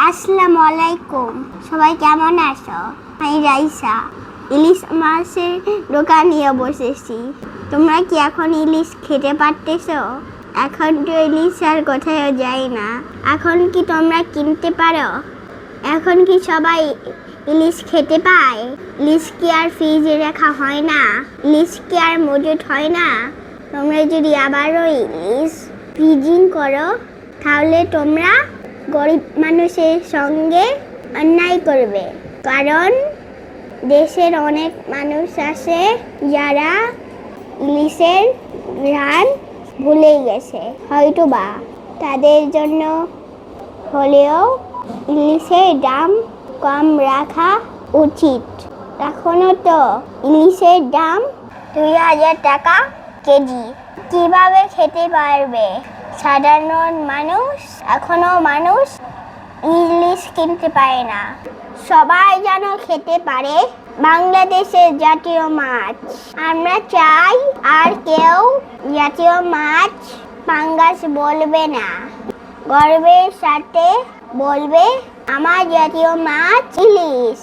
আসসালামু আলাইকুম, সবাই কেমন আছো? আমি রাইসা ইলিশ মাছের দোকান নিয়ে বসেছি। তোমরা কি এখন ইলিশ খেতে পারতেছো? এখন তো ইলিশ আর কোথাও যায় না। এখন কি তোমরা কিনতে পারো? এখন কি সবাই ইলিশ খেতে পায়? ইলিশ কি আর ফ্রিজে রাখা হয় না? ইলিশ কি আর মজুত হয় না? তোমরা যদি আবারও ইলিশ ফ্রিজিং করো, তাহলে তোমরা গরিব মানুষের সঙ্গে অন্যায় করবে। কারণ দেশের অনেক মানুষ আছে যারা ইলিশের ঘ্রাণ ভুলে গেছে, হয়তোবা তাদের জন্য হলেও ইলিশের দাম কম রাখা উচিত। এখনো তো ইলিশের দাম 2000 টাকা কেজি। কিভাবে খেতে পারবে সাধারণ মানুষ? এখনো মানুষ ইলিশ কিনতে পারে না। সবাই যেন খেতে পারে বাংলাদেশের জাতীয় মাছ। আমরা চাই আর কেউ জাতীয় মাছ পাঙ্গাস বলবে না। গর্বের সাথে বলবে আমার জাতীয় মাছ ইলিশ।